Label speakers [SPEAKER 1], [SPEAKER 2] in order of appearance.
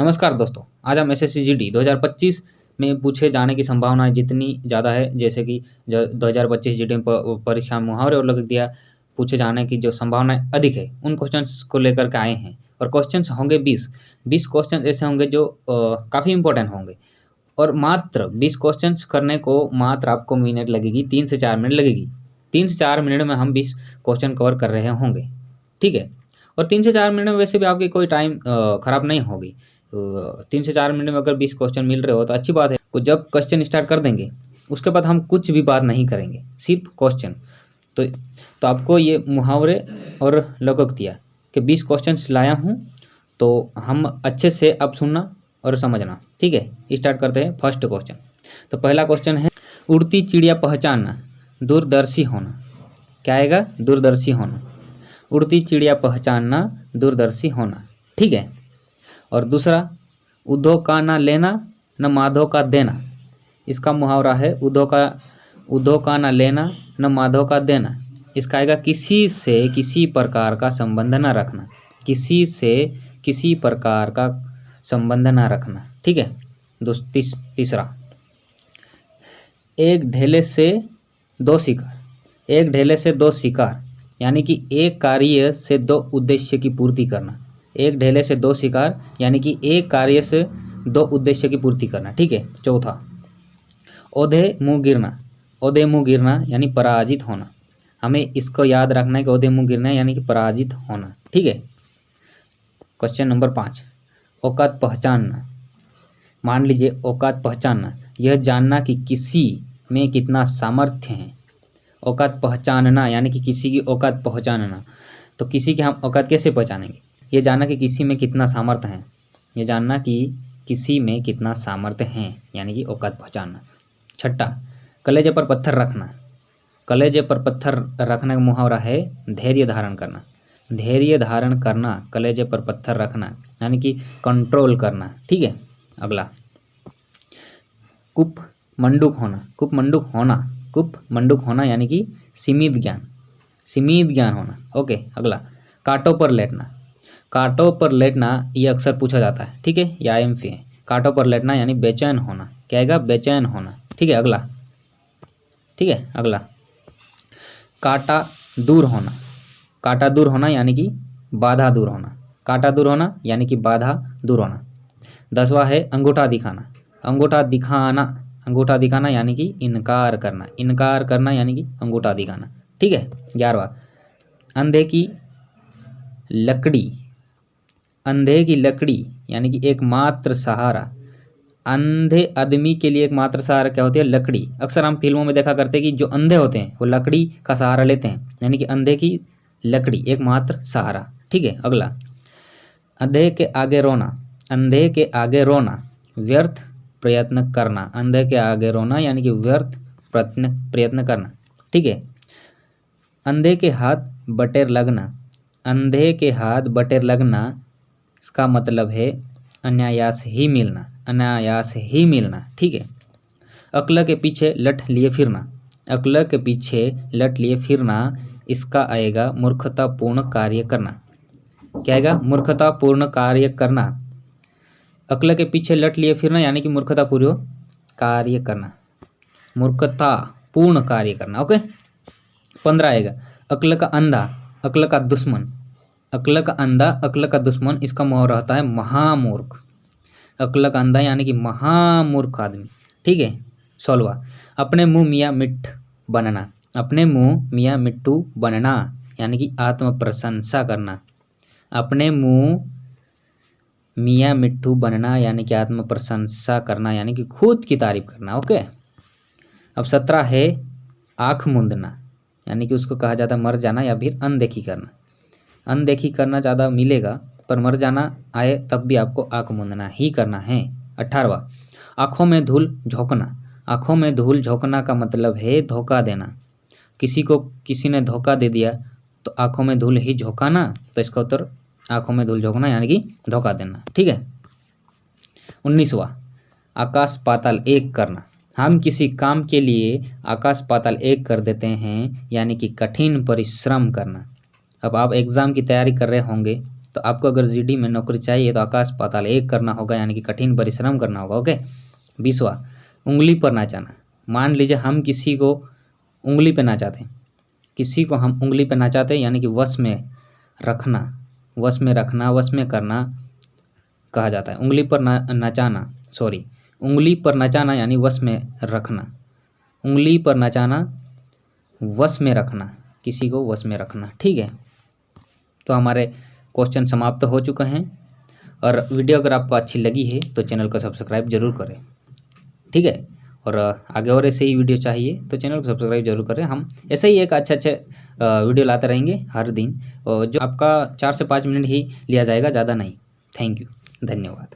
[SPEAKER 1] नमस्कार दोस्तों, आज हम एसएससी जीडी 2025 में पूछे जाने की संभावनाएं जितनी ज़्यादा है, जैसे कि 2025 जीडी में परीक्षा में मुहावरे और लग दिया पूछे जाने की जो संभावनाएं अधिक है, उन क्वेश्चंस को लेकर के आए हैं। और क्वेश्चंस होंगे 20 क्वेश्चन ऐसे होंगे जो काफ़ी इंपॉर्टेंट होंगे। और मात्र 20 क्वेश्चंस करने को मात्र आपको मिनट लगेगी, 3 से 4 मिनट लगेगी। 3 से 4 मिनट में हम 20 क्वेश्चन कवर कर रहे होंगे, ठीक है। और 3 से 4 मिनट में वैसे भी आपकी कोई टाइम ख़राब नहीं होगी। 3 से 4 मिनट में अगर 20 क्वेश्चन मिल रहे हो तो अच्छी बात है। तो जब क्वेश्चन स्टार्ट कर देंगे उसके बाद हम कुछ भी बात नहीं करेंगे, सिर्फ क्वेश्चन। तो आपको ये मुहावरे और लोकोक्तियाँ के 20 क्वेश्चन लाया हूँ, तो हम अच्छे से अब सुनना और समझना, ठीक है। स्टार्ट करते हैं फर्स्ट क्वेश्चन। तो पहला क्वेश्चन है, उड़ती चिड़िया पहचानना, दूरदर्शी होना। क्या आएगा? दूरदर्शी होना। उड़ती चिड़िया पहचानना, दूरदर्शी होना, ठीक है। और दूसरा, उद्धो का ना लेना न माधो का देना। इसका मुहावरा है उद्धो का ना लेना न माधो का देना। इसका आएगा किसी से किसी प्रकार का संबंध न रखना। किसी से किसी प्रकार का संबंध न रखना, ठीक है। तीसरा, एक ढेले से दो शिकार। एक ढेले से दो शिकार यानी कि एक कार्य से दो उद्देश्य की पूर्ति करना। एक ढेले से दो शिकार यानी कि एक कार्य से दो उद्देश्य की पूर्ति करना, ठीक है। चौथा, ओधे मुँह गिरना। ओधे मुँह गिरना यानी पराजित होना। हमें इसको याद रखना है कि ओधे मुँह गिरना यानी कि पराजित होना, ठीक है। क्वेश्चन नंबर 5, औकात पहचानना। मान लीजिए औकात पहचानना, यह जानना कि किसी में कितना सामर्थ्य है। औकात पहचानना यानी कि किसी की औकात पहचानना। तो किसी की हम औकात कैसे पहचानेंगे? ये जानना कि किसी में कितना सामर्थ्य है। ये जानना कि किसी में कितना सामर्थ्य है यानी कि औकात पहचानना। छठा, कलेजे पर पत्थर रखना। कलेजे पर पत्थर रखने का मुहावरा है धैर्य धारण करना। धैर्य धारण करना, कलेजे पर पत्थर रखना यानी कि कंट्रोल करना, ठीक है। अगला, कुप मंडूक होना। कुप मंडूक होना। कुप मंडूक होना यानी कि सीमित ज्ञान। सीमित ज्ञान होना, ओके। अगला, कांटों पर लेटना। कांटों पर लेटना ये अक्सर पूछा जाता है, ठीक है। या IMP है। कांटों पर लेटना यानी बेचैन होना। क्या आएगा? बेचैन होना, ठीक है। अगला, ठीक है। अगला, कांटा दूर होना। कांटा दूर होना यानी कि बाधा दूर होना। कांटा दूर होना यानी कि बाधा दूर होना। 10वां है अंगूठा दिखाना। अंगूठा दिखाना। अंगूठा दिखाना यानी कि इनकार करना। इनकार करना यानी कि अंगूठा दिखाना, ठीक है। 11वां, अंधे की लकड़ी। अंधे की लकड़ी यानी कि एकमात्र सहारा। अंधे आदमी के लिए एकमात्र सहारा क्या होती है? लकड़ी। अक्सर हम फिल्मों में देखा करते हैं कि जो अंधे होते हैं वो लकड़ी का सहारा लेते हैं, यानी कि अंधे की लकड़ी एकमात्र सहारा, ठीक है। अगला, अंधे के आगे रोना। अंधे के आगे रोना, व्यर्थ प्रयत्न करना। अंधे के आगे रोना यानी कि व्यर्थ प्रयत्न करना, ठीक है। अंधे के हाथ बटेर लगना। अंधे के हाथ बटेर लगना, इसका मतलब है अनायास ही मिलना। अनायास ही मिलना, ठीक है। अक्ल के पीछे लठ लिए फिरना। अक्ल के पीछे लठ लिए फिरना, इसका आएगा मूर्खतापूर्ण कार्य करना। क्या आएगा? मूर्खतापूर्ण कार्य करना। अक्ल के पीछे लठ लिए फिरना यानी कि मूर्खतापूर्ण कार्य करना। मूर्खतापूर्ण कार्य करना, ओके। 15 आएगा, अक्ल का अंधा, अक्ल का दुश्मन। अक्ल का अंधा, अक्ल का दुश्मन, इसका मुहावरा होता है महामूर्ख। अक्ल का अंधा यानी कि महामूर्ख आदमी, ठीक है। 16वां, अपने मुंह मियाँ मिट्ठ बनना। अपने मुंह मियाँ मिट्टू बनना यानी कि आत्म प्रशंसा करना। अपने मुंह मियाँ मिट्टू बनना यानी कि आत्म प्रशंसा करना यानी कि खुद की तारीफ करना, ओके। अब 17 है आँख मूंदना, यानी कि उसको कहा जाता है मर जाना या फिर अनदेखी करना। अनदेखी करना ज़्यादा मिलेगा, पर मर जाना आए तब भी आपको आँख मूंदना ही करना है। 18वां, आँखों में धूल झोंकना। आँखों में धूल झोंकना का मतलब है धोखा देना। किसी ने धोखा दे दिया तो आँखों में धूल ही झोंकाना, तो इसका उत्तर आँखों में धूल झोंकना यानी कि धोखा देना, ठीक है। 19वां, आकाश पाताल एक करना। हम किसी काम के लिए आकाश पाताल एक कर देते हैं यानी कि कठिन परिश्रम करना। अब आप एग्ज़ाम की तैयारी कर रहे होंगे तो आपको अगर जीडी में नौकरी चाहिए तो आकाश पाताल एक करना होगा, यानी कि कठिन परिश्रम करना होगा। ओके। 20वां, उंगली पर नाचाना। मान लीजिए हम किसी को उंगली पे नाचाते हैं, किसी को हम उंगली पे नाचाते हैं, यानी कि वश में रखना, वश में रखना, वश में करना कहा जाता है। उंगली पर नचाना, सॉरी, उंगली पर नचाना यानी वश में रखना, उंगली पर नचाना, वश में रखना, किसी को वश में रखना। ठीक है, तो हमारे क्वेश्चन समाप्त हो चुके हैं। और वीडियो अगर आपको अच्छी लगी है तो चैनल को सब्सक्राइब जरूर करें। ठीक है, और आगे और ऐसे ही वीडियो चाहिए तो चैनल को सब्सक्राइब जरूर करें। हम ऐसे ही एक अच्छे वीडियो लाते रहेंगे हर दिन, जो आपका 4 से 5 मिनट ही लिया जाएगा, ज़्यादा नहीं। थैंक यू, धन्यवाद।